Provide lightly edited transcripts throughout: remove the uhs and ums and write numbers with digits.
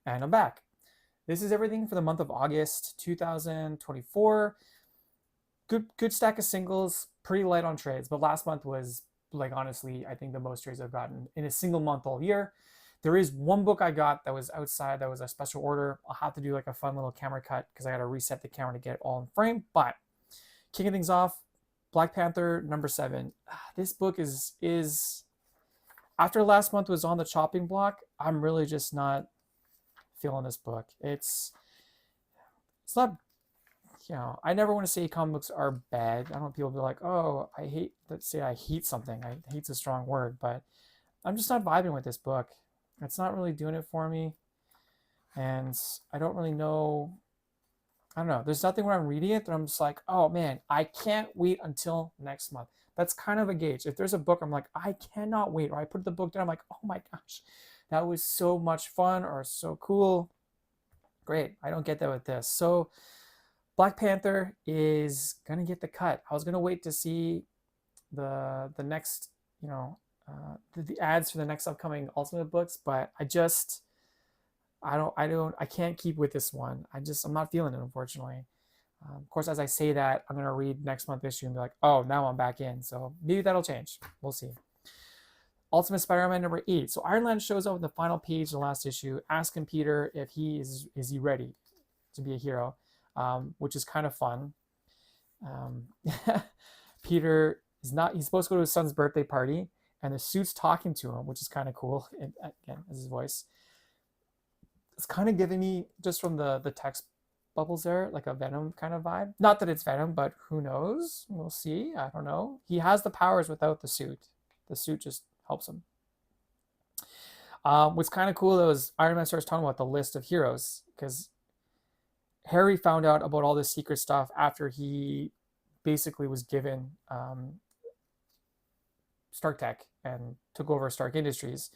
And I'm back. This is everything for the month of August 2024. Good stack of singles, pretty light on trades, but last month was, like, honestly, I think the most trades I've gotten in a single month all year. There is one book I got that was outside, that was a special order. I'll have to do like a fun little camera cut because I got to reset the camera to get it all in frame. But kicking things off, Black Panther #7. This book is after last month was on the chopping block. I'm really just not feeling this book. It's not, I never want to say comic books are bad. I don't want people to be like, oh, I hate, let's say I hate something. I hate's a strong word, but I'm just not vibing with this book. It's not really doing it for me. And I don't really know. I don't know. There's nothing when I'm reading it that I'm just like, oh man, I can't wait until next month. That's kind of a gauge. If there's a book I'm like, I cannot wait, or I put the book down, I'm like, oh my gosh, that was so much fun or so cool. Great. I don't get that with this. So Black Panther is gonna get the cut. I was gonna wait to see the next, the ads for the next upcoming Ultimate books, but I can't keep with this one. I'm not feeling it, unfortunately. Of course, as I say that, I'm gonna read next month issue and be like, oh, now I'm back in. So maybe that'll change. We'll see. Ultimate Spider-Man #8. So Iron shows up in the final page of the last issue, asking Peter if he is he ready to be a hero, which is kind of fun. Peter is not. He's supposed to go to his son's birthday party, and the suit's talking to him, which is kind of cool. And again, is his voice. It's kind of giving me, just from the text bubbles there, like a Venom kind of vibe. Not that it's Venom, but who knows? We'll see. I don't know. He has the powers without the suit. The suit just helps him. What's kind of cool though is Iron Man starts talking about the list of heroes, because Harry found out about all this secret stuff after he basically was given Stark Tech and took over Stark Industries.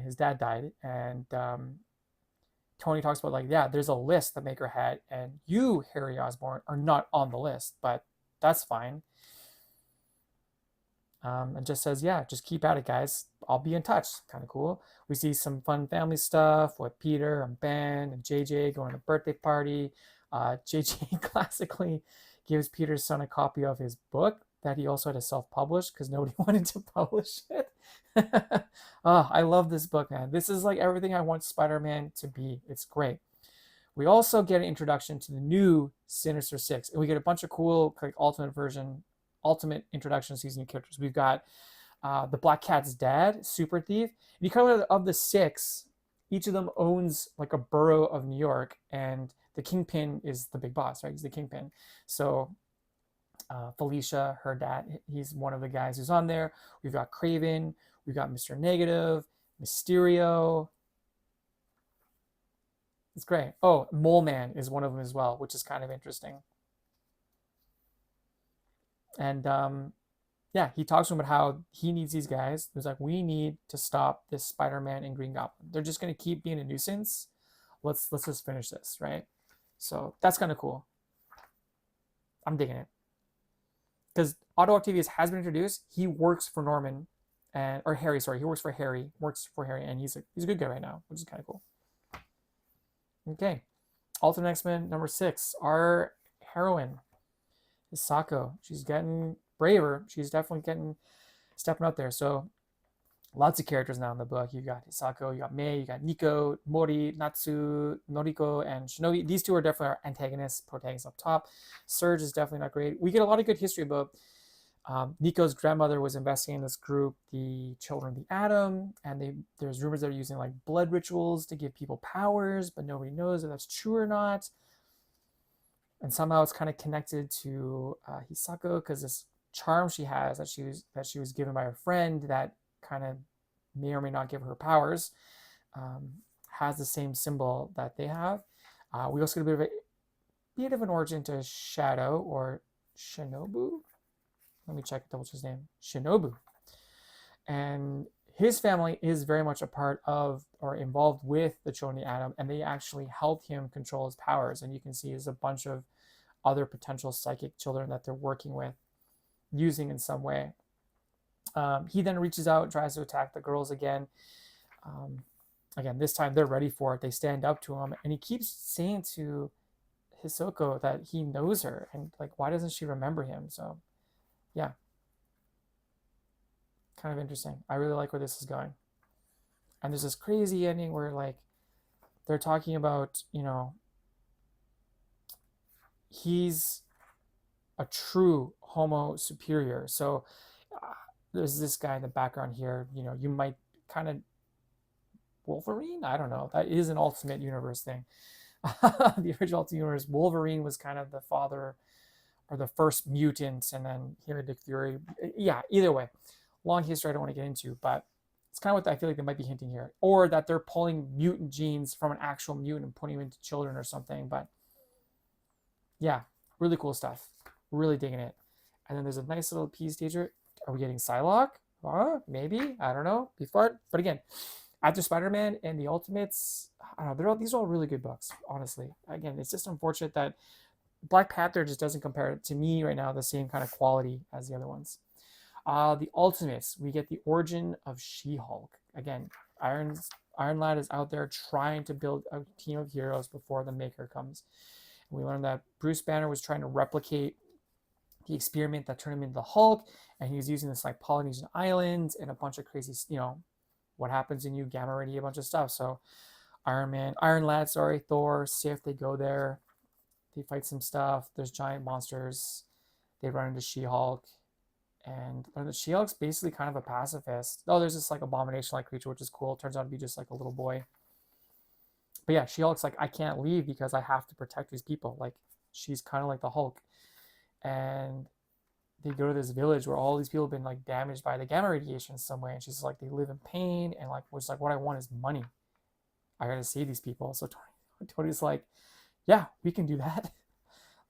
His dad died, and Tony talks about, like, yeah, there's a list the Maker had, and you, Harry Osborn, are not on the list, but that's fine. And just says, yeah, just keep at it, guys. I'll be in touch. Kind of cool. We see some fun family stuff with Peter and Ben and JJ going to a birthday party. JJ classically gives Peter's son a copy of his book that he also had to self-publish because nobody wanted to publish it. Oh, I love this book, man. This is like everything I want Spider-Man to be. It's great. We also get an introduction to the new Sinister Six, and we get a bunch of cool, like, ultimate introduction season characters. We've got the Black Cat's dad, Super Thief. And you cover of the six, each of them owns like a borough of New York, and the Kingpin is the big boss, right? He's the Kingpin. So Felicia, her dad, he's one of the guys who's on there. We've got Craven, we've got Mr. Negative, Mysterio. It's great. Oh, Mole Man is one of them as well, which is kind of interesting. And yeah, he talks to him about how he needs these guys. He's like, we need to stop this Spider-Man and Green Goblin. They're just going to keep being a nuisance. Let's just finish this, right? So that's kind of cool. I'm digging it. Because Otto Octavius has been introduced. He works for Norman, or Harry. Sorry, he works for Harry. And he's a good guy right now, which is kind of cool. Okay, Ultimate X-Men #6. Our heroine is Sako. She's getting braver. She's definitely stepping up there. So lots of characters now in the book. You got Hisako, you got Mei, you got Nico, Mori, Natsu, Noriko, and Shinobi. These two are definitely our antagonists, protagonists up top. Surge is definitely not great. We get a lot of good history about Nico's grandmother was investigating this group, the Children of the Atom, and there's rumors they're using like blood rituals to give people powers, but nobody knows if that's true or not. And somehow it's kind of connected to Hisako, because this charm she has that she was given by her friend that kind of may or may not give her powers, has the same symbol that they have. We also get a bit of an origin to Shadow, or Shinobu. Let me check, double check his name. Shinobu. And his family is very much a part of or involved with the Children of the Atom, and they actually helped him control his powers. And you can see there's a bunch of other potential psychic children that they're working with, using in some way. He then reaches out and tries to attack the girls again. again, this time they're ready for it. They stand up to him, and he keeps saying to Hisoko that he knows her, and like, why doesn't she remember him? So, yeah, kind of interesting. I really like where this is going. And there's this crazy ending where like they're talking about, he's a true Homo superior. So there's this guy in the background here. You might kind of Wolverine. I don't know. That is an Ultimate Universe thing. The original Ultimate Universe, Wolverine was kind of the father or the first mutant, and then him and Nick Fury. Yeah. Either way, long history I don't want to get into, but it's kind of what I feel like they might be hinting here, or that they're pulling mutant genes from an actual mutant and putting them into children or something. But yeah, really cool stuff. Really digging it. And then there's a nice little piece teaser. Are we getting Psylocke? Maybe. I don't know. Be fun. But again, after Spider-Man and the Ultimates, I don't know. These are all really good books, honestly. Again, it's just unfortunate that Black Panther just doesn't compare to me right now the same kind of quality as the other ones. The Ultimates, we get the origin of She-Hulk. Again, Iron Lad is out there trying to build a team of heroes before the Maker comes. And we learned that Bruce Banner was trying to replicate the experiment that turned him into the Hulk, and he was using this like Polynesian islands and a bunch of crazy, what happens in you, gamma ray, a bunch of stuff. So Iron Lad, Thor, Sif, they go there, they fight some stuff. There's giant monsters. They run into She-Hulk, and the She-Hulk's basically kind of a pacifist. Oh, there's this like abomination-like creature, which is cool. It turns out to be just like a little boy. But yeah, She-Hulk's like, I can't leave because I have to protect these people. Like, she's kind of like the Hulk. And they go to this village where all these people have been like damaged by the gamma radiation in some way, and she's like, they live in pain, and like, was like, what I want is money. I gotta save these people. So Tony's like, yeah, we can do that.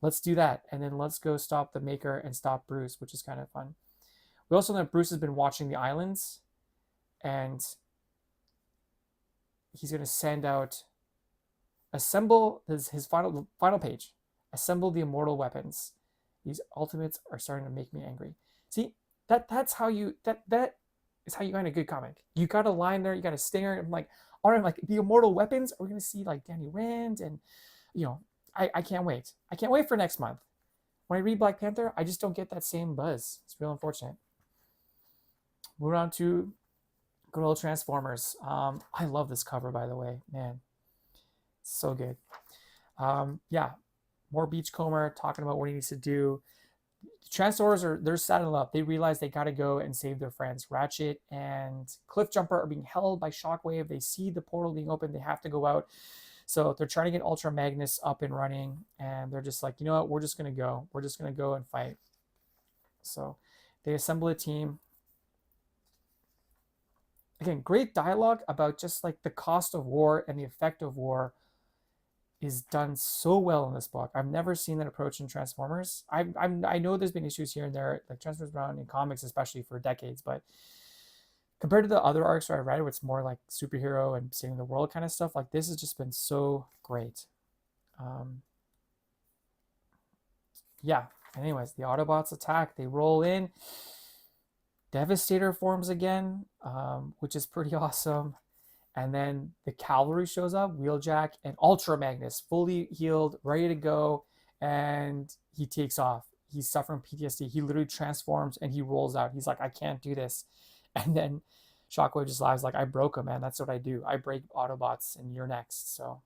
Let's do that, and then let's go stop the Maker and stop Bruce, which is kind of fun. We also know that Bruce has been watching the islands, and he's gonna send out, assemble his final page, assemble the immortal weapons. These ultimates are starting to make me angry. See, that's how you that is how you find a good comic. You got a line there, you got a stinger. I'm like, all right, like the immortal weapons. We're gonna see like Danny Rand, and I can't wait. I can't wait for next month. When I read Black Panther, I just don't get that same buzz. It's real unfortunate. Moving on to good old Transformers. I love this cover, by the way, man. So good. Yeah, more Beachcomber talking about what he needs to do. Transformers they're saddling up. They realize they got to go and save their friends. Ratchet and Cliffjumper are being held by Shockwave. They see the portal being open. They have to go out. So they're trying to get Ultra Magnus up and running, and they're just like, you know what? We're just gonna go. We're just gonna go and fight. So they assemble a team. Again, great dialogue about just like the cost of war and the effect of war is done so well in this book. I've never seen that approach in Transformers. I know there's been issues here and there, like Transformers around in comics, especially for decades, but compared to the other arcs where I read, where it's more like superhero and saving the world kind of stuff, like this has just been so great. Yeah. Anyways, the Autobots attack. They roll in. Devastator forms again, which is pretty awesome. And then the cavalry shows up, Wheeljack and Ultra Magnus, fully healed, ready to go, and he takes off. He's suffering PTSD. He literally transforms and he rolls out. He's like, I can't do this. And then Shockwave just laughs like, I broke him, man. That's what I do. I break Autobots, and you're next. So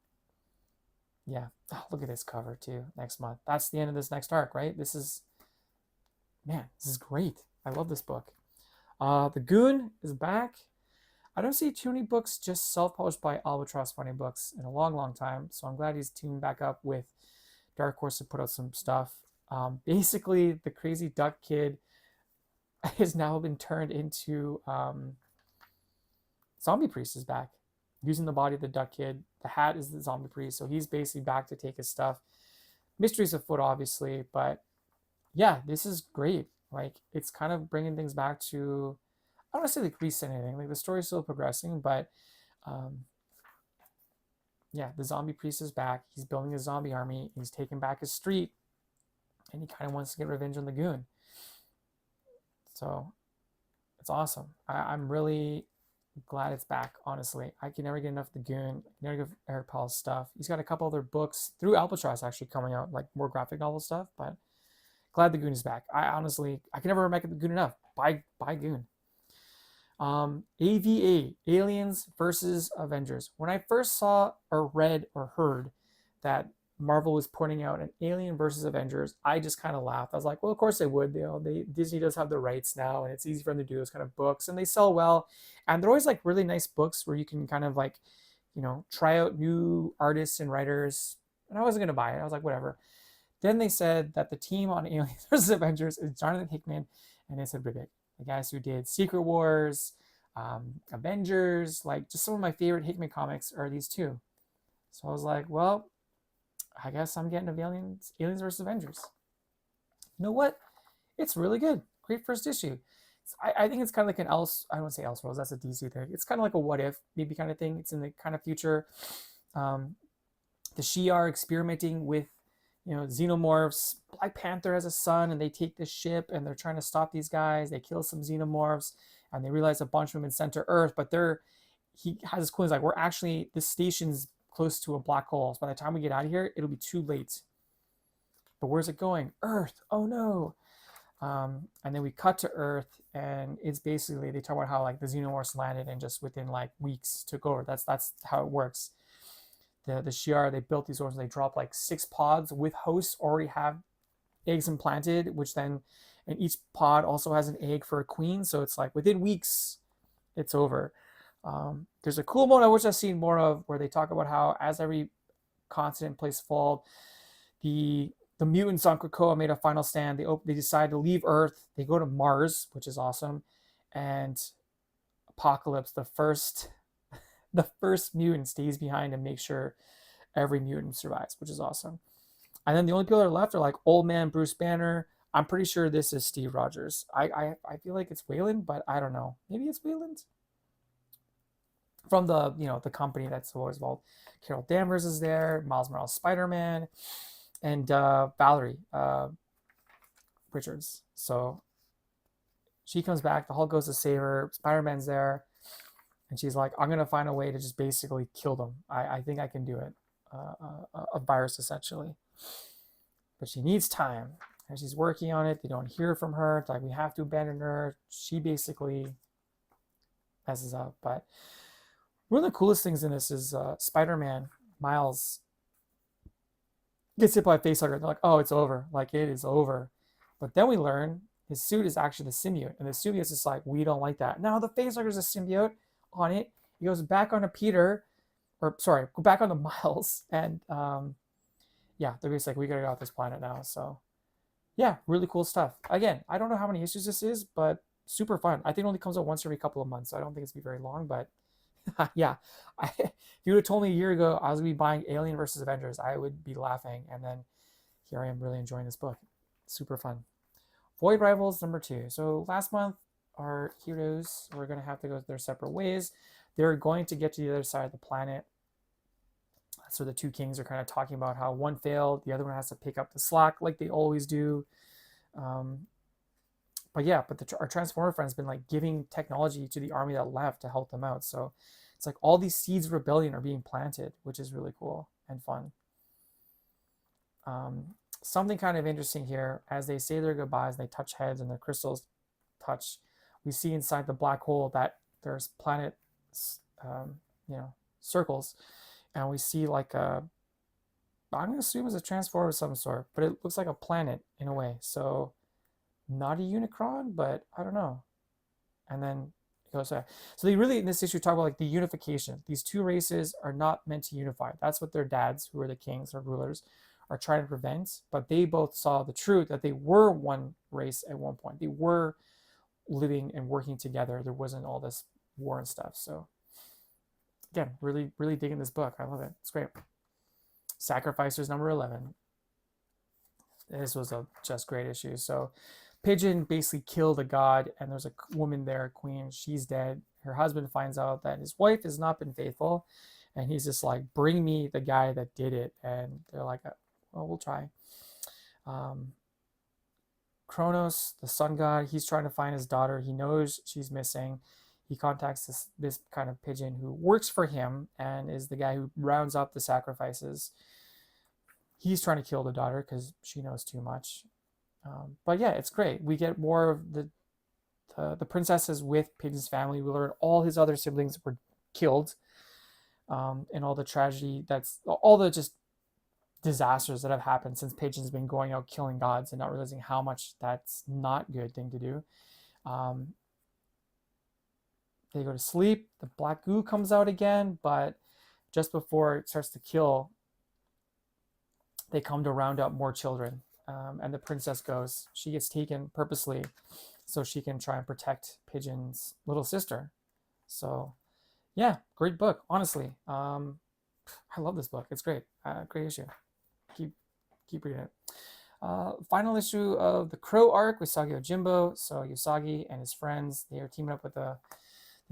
yeah. Oh, look at this cover too. Next month. That's the end of this next arc, right? This is great. I love this book. The Goon is back. I don't see too many books just self-published by Albatross Funny Books in a long, long time. So I'm glad he's teaming back up with Dark Horse to put out some stuff. Basically, the crazy duck kid has now been turned into Zombie Priest is back, using the body of the duck kid. The hat is the Zombie Priest, so he's basically back to take his stuff. Mysteries afoot, obviously, but yeah, this is great. Like, it's kind of bringing things back to, I don't want to say like reset anything. Like the story's still progressing, but yeah, the Zombie Priest is back. He's building a zombie army. He's taking back his street, and he kind of wants to get revenge on the Goon. So it's awesome. I'm really Glad it's back, honestly. I can never get enough of the Goon. I can never get enough of Eric Powell's stuff. He's got a couple other books through Albatross actually coming out, like more graphic novel stuff, but glad the Goon is back. I can never make the Goon enough. Buy Goon. AVA, Aliens versus Avengers. When I first saw or read or heard that Marvel was putting out an Alien versus Avengers, I just kind of laughed. I was like, well, of course they would. Disney does have the rights now, and it's easy for them to do those kind of books, and they sell well. And they're always like really nice books where you can kind of like, try out new artists and writers. And I wasn't gonna buy it. I was like, whatever. Then they said that the team on Aliens versus Avengers is Jonathan Hickman and Asa Ribic, the guys who did Secret Wars, Avengers, like just some of my favorite Hickman comics are these two. So I was like, well, I guess I'm getting Aliens versus Avengers. You know what? It's really good. Great first issue. I think it's kind of like an else. I don't say Elseworlds. That's a DC thing. It's kind of like a what if maybe kind of thing. It's in the kind of future. The Shi'ar experimenting with xenomorphs. Black Panther has a son, and they take this ship, and they're trying to stop these guys. They kill some xenomorphs, and they realize a bunch of them been sent to Earth. But he has this cool. He's like, we're actually this station's close to a black hole. So by the time we get out of here, it'll be too late. But where's it going? Earth. Oh no. And then we cut to Earth, and it's basically they talk about how like the xenomorphs landed and just within like weeks took over. That's how it works. The Shi'ar, they built these orphans. They dropped like 6 pods with hosts already have eggs implanted, which then, and each pod also has an egg for a queen. So it's like within weeks, it's over. There's a cool moment I wish I've seen more of where they talk about how as every continent place fall, the mutants on Krakoa made a final stand. They decide to leave Earth. They go to Mars, which is awesome. And Apocalypse, the first mutant, stays behind and makes sure every mutant survives, which is awesome. And then the only people that are left are like old man Bruce Banner. I'm pretty sure this is Steve Rogers. I feel like it's Wayland, but I don't know. Maybe it's Wayland. From the the company that's always involved. Carol Danvers is there. Miles Morales Spider-Man. And Valerie Richards. So she comes back. The Hulk goes to save her. Spider-Man's there. And she's like, I'm going to find a way to just basically kill them. I think I can do it. A virus, essentially. But she needs time. And she's working on it. They don't hear from her. It's like, we have to abandon her. She basically messes up. But one of the coolest things in this is Spider-Man, Miles, gets hit by a facehugger. They're like, oh, it's over. Like, it is over. But then we learn his suit is actually the symbiote. And the symbiote's just like, we don't like that. Now the facehugger's a symbiote on it. He goes back onto Peter, go back onto Miles. And yeah, they're just like, we gotta get off this planet now. So yeah, really cool stuff. Again, I don't know how many issues this is, but super fun. I think it only comes out once every couple of months. So I don't think it's gonna be very long, but yeah. If you would have told me a year ago I was gonna be buying Alien versus Avengers, I would be laughing. And then here I am really enjoying this book. Super fun. Void Rivals #2. So last month, our heroes were going to have to go their separate ways. They're going to get to the other side of the planet. So the two kings are kind of talking about how one failed, the other one has to pick up the slack like they always do. But yeah, our Transformer friend's been like giving technology to the army that left to help them out. So it's like all these seeds of rebellion are being planted, which is really cool and fun. Something kind of interesting here, as they say their goodbyes, they touch heads and their crystals touch. We see inside the black hole that there's planet, circles, and we see like I'm gonna assume it's a transformer of some sort, but it looks like a planet in a way. So not a Unicron, but I don't know. And then it goes there. So they really in this issue talk about like the unification. These two races are not meant to unify. That's what their dads, who are the kings or rulers, are trying to prevent, but they both saw the truth that they were one race at one point. They were living and working together. There wasn't all this war and stuff. So again, really, really digging this book. I love it. It's great. Sacrificers #11. This was a just great issue. So Pigeon basically killed a god, and there's a woman there, queen. She's dead. Her husband finds out that his wife has not been faithful, and he's just like, bring me the guy that did it. And they're like, well, we'll try. Kronos, the sun god, he's trying to find his daughter. He knows she's missing. he contacts this kind of pigeon who works for him and is the guy who rounds up the sacrifices. He's trying to kill the daughter because she knows too much. But yeah, it's great. We get more of the princesses with Pigeon's family. We learn all his other siblings were killed, and all the tragedy that's all the just disasters that have happened since Pigeon's been going out killing gods and not realizing how much that's not a good thing to do. They go to sleep. The black goo comes out again, but just before it starts to kill, they come to round up more children. And the princess goes. She gets taken purposely so she can try and protect Pigeon's little sister. So, yeah, great book, honestly. I love this book. It's great. Great issue. Keep reading it. Final issue of the Crow arc with Usagi Yojimbo. So Usagi and his friends, they are teaming up with the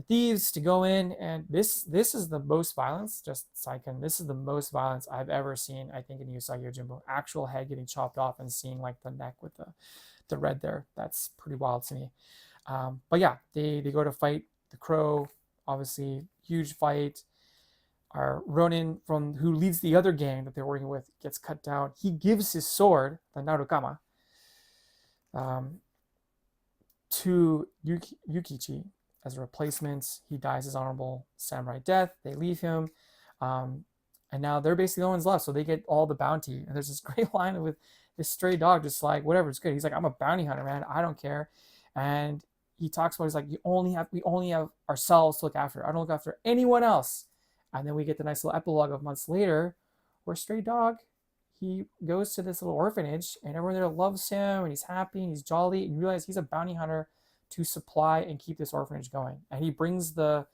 thieves to go in, and this is the most violence. Just Saiken, this is the most violence I've ever seen. I think in Usagi Yojimbo, actual head getting chopped off and seeing like the neck with the red there. That's pretty wild to me. But yeah, they go to fight the Crow. Obviously, huge fight. Our Ronin from who leads the other gang that they're working with gets cut down. He gives his sword, the Narukama, to Yukichi as a replacement. He dies his honorable samurai death. They leave him, and now they're basically the ones left. So they get all the bounty. And there's this great line with this stray dog, just like whatever, it's good. He's like, I'm a bounty hunter, man. I don't care. And he talks about, he's like, we only have ourselves to look after. I don't look after anyone else. And then we get the nice little epilogue of months later, where stray dog, he goes to this little orphanage, and everyone there loves him, and he's happy, and he's jolly, and you realize he's a bounty hunter to supply and keep this orphanage going. And he brings the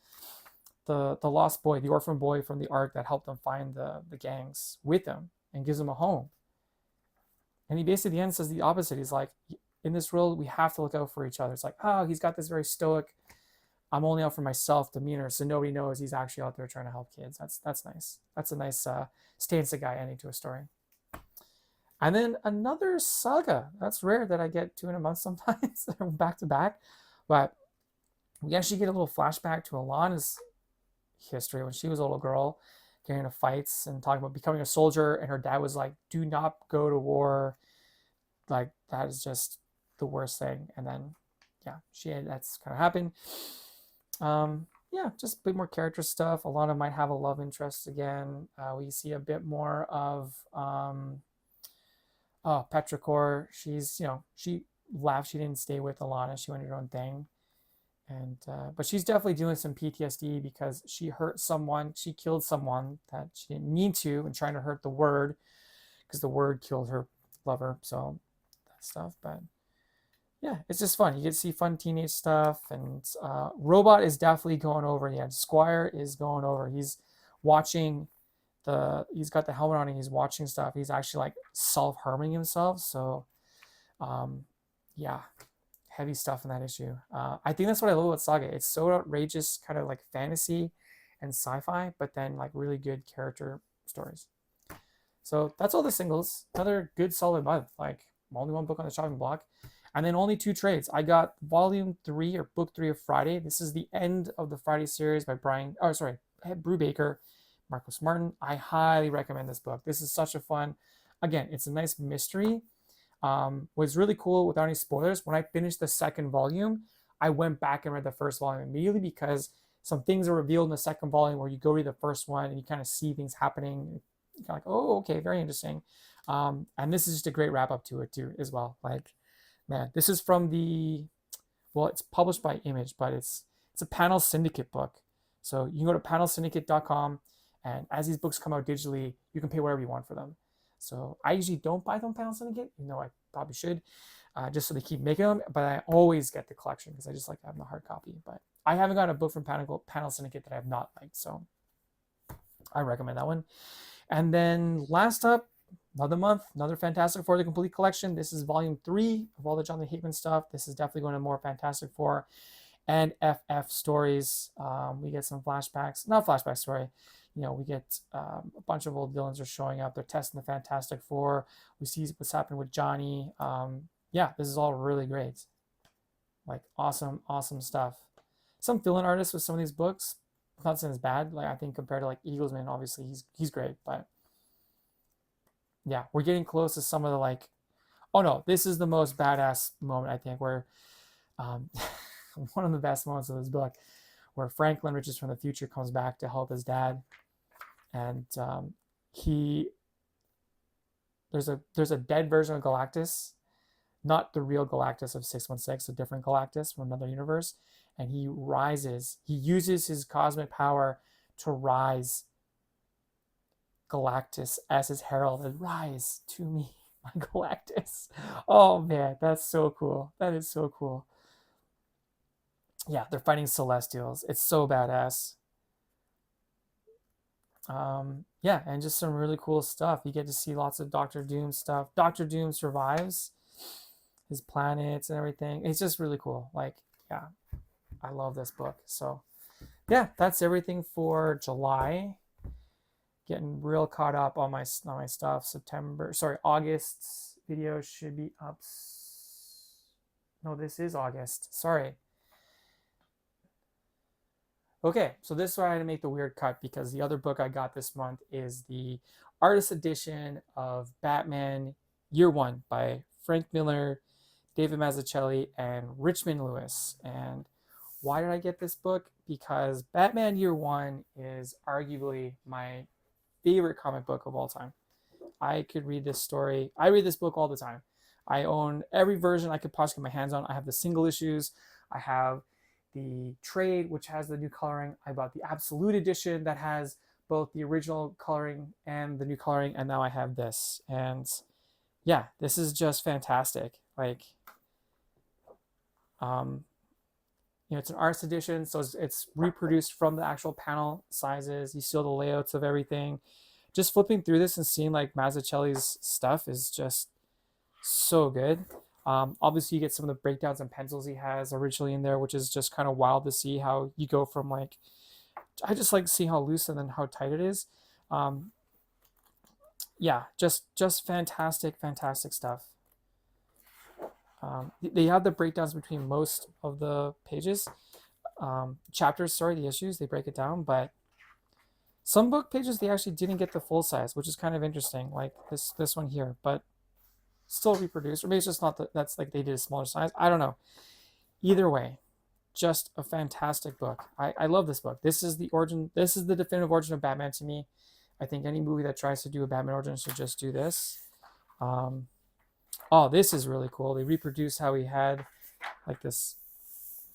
lost boy, the orphan boy from the arc that helped them find the gangs with him, and gives him a home. And he basically at the end says the opposite. He's like, in this world, we have to look out for each other. It's like, oh, he's got this very stoic, I'm only out for myself demeanor, so nobody knows he's actually out there trying to help kids. That's nice. That's a nice stance guy ending to a story. And then another saga. That's rare that I get 2 in a month sometimes, back to back. But we actually get a little flashback to Alana's history when she was a little girl, getting into fights and talking about becoming a soldier. And her dad was like, do not go to war. Like, that is just the worst thing. And then, yeah, that's kind of happened. Yeah, just a bit more character stuff. Alana might have a love interest again. We see a bit more of Petrichor. She's, she left. She didn't stay with Alana. She went her own thing. And but she's definitely dealing with some PTSD because she hurt someone. She killed someone that she didn't mean to, and trying to hurt the Word because the Word killed her lover. So that stuff, but. Yeah, it's just fun. You get to see fun teenage stuff, and Robot is definitely going over. Yeah, Squire is going over. He's watching he's got the helmet on and he's watching stuff. He's actually like self-harming himself. So, yeah, heavy stuff in that issue. I think that's what I love about Saga. It's so outrageous, kind of like fantasy and sci-fi, but then like really good character stories. So that's all the singles. Another good solid month. Like only one book on the shopping block. And then only 2 trades. I got volume 3 or book 3 of Friday. This is the end of the Friday series by Brubaker, Marcos Martin. I highly recommend this book. This is such a fun, again, it's a nice mystery. What's really cool without any spoilers, when I finished the 2nd volume, I went back and read the 1st volume immediately because some things are revealed in the 2nd volume where you go read the 1st one and you kind of see things happening. You're like, oh, okay, very interesting. And this is just a great wrap up to it too, as well. Like, man, this is from it's published by Image, but it's a Panel Syndicate book. So you can go to panelsyndicate.com, and as these books come out digitally, you can pay whatever you want for them. So I usually don't buy them Panel Syndicate, even though I probably should, just so they keep making them. But I always get the collection because I just like having the hard copy. But I haven't got a book from Panel Syndicate that I have not liked, so I recommend that one. And then last up, another month, another Fantastic Four, the complete collection. This is volume 3 of all the Jonathan Hickman stuff. This is definitely going to more Fantastic Four and FF stories. We get some flashbacks, not flashback story. We get a bunch of old villains are showing up. They're testing the Fantastic Four. We see what's happening with Johnny. Yeah, this is all really great. Like awesome, awesome stuff. some fill-in artists with some of these books. I'm not saying it's bad. Like I think compared to like Eaglesman, obviously he's great, but yeah, we're getting close to some of the like. Oh no, this is the most badass moment I think, where um, one of the best moments of this book, where Franklin Richards from the future comes back to help his dad, and he there's a dead version of Galactus, not the real Galactus of 616, a different Galactus from another universe, and he rises. He uses his cosmic power to rise Galactus as his herald, and rise to me, my Galactus. Oh man, that's so cool. That is so cool. Yeah, they're fighting Celestials. It's so badass. Yeah, and just some really cool stuff. You get to see lots of Doctor Doom stuff. Doctor Doom survives his planets and everything. It's just really cool. Like, yeah, I love this book. So, yeah, that's everything for July. Getting real caught up on my stuff. August's video should be up. No, this is August. Sorry. Okay, so this is where I had to make the weird cut, because the other book I got this month is the artist edition of Batman Year One by Frank Miller, David Mazzucchelli, and Richmond Lewis. And why did I get this book? Because Batman Year One is arguably my favorite comic book of all time. I could read this story. I read this book all the time. I own every version I could possibly get my hands on. I have the single issues. I have the trade, which has the new coloring. I bought the Absolute edition that has both the original coloring and the new coloring, and now I have this. And yeah, this is just fantastic. Like, it's an artist edition, so it's reproduced from the actual panel sizes. You see all the layouts of everything. Just flipping through this and seeing like Mazzucchelli's stuff is just so good. Obviously, you get some of the breakdowns and pencils he has originally in there, which is just kind of wild to see how you go from like, I just like to see how loose and then how tight it is. Yeah, just fantastic stuff. They have the breakdowns between most of the pages, chapters. Sorry, the issues, they break it down, but some book pages they actually didn't get the full size, which is kind of interesting. Like this one here, but still reproduced, or maybe it's just not that's like they did a smaller size. I don't know. Either way, just a fantastic book. I love this book. This is the origin. This is the definitive origin of Batman to me. I think any movie that tries to do a Batman origin should just do this. Oh, this is really cool. They reproduce how he had like this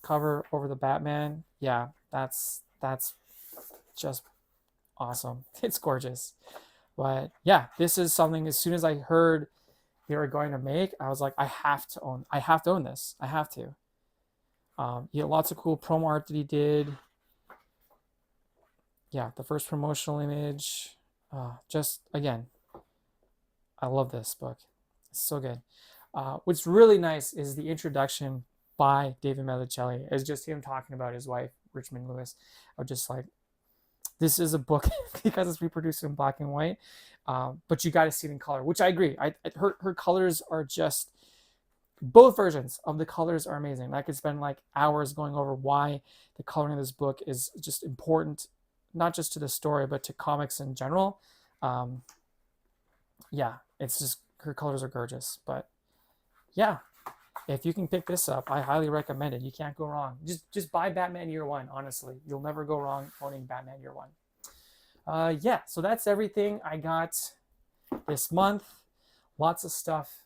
cover over the Batman. Yeah, that's just awesome. It's gorgeous. But yeah, this is something, as soon as I heard they were going to make, I was like, I have to own this. I have to. He had lots of cool promo art that he did. Yeah, the first promotional image. Just again, I love this book. It's so good. What's really nice is the introduction by David Mazzucchelli. It's just him talking about his wife, Richmond Lewis. I'm just like, this is a book because it's reproduced in black and white, but you got to see it in color, which I agree. Her colors are just, both versions of the colors are amazing. I could spend like hours going over why the coloring of this book is just important, not just to the story, but to comics in general. Yeah, it's just, her colors are gorgeous. But yeah, if you can pick this up, I highly recommend it. You can't go wrong. Just buy Batman Year One, honestly. You'll never go wrong owning Batman Year One. Yeah, so that's everything I got this month. Lots of stuff.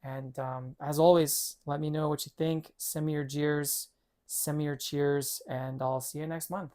And as always, let me know what you think. Send me your jeers, send me your cheers, and I'll see you next month.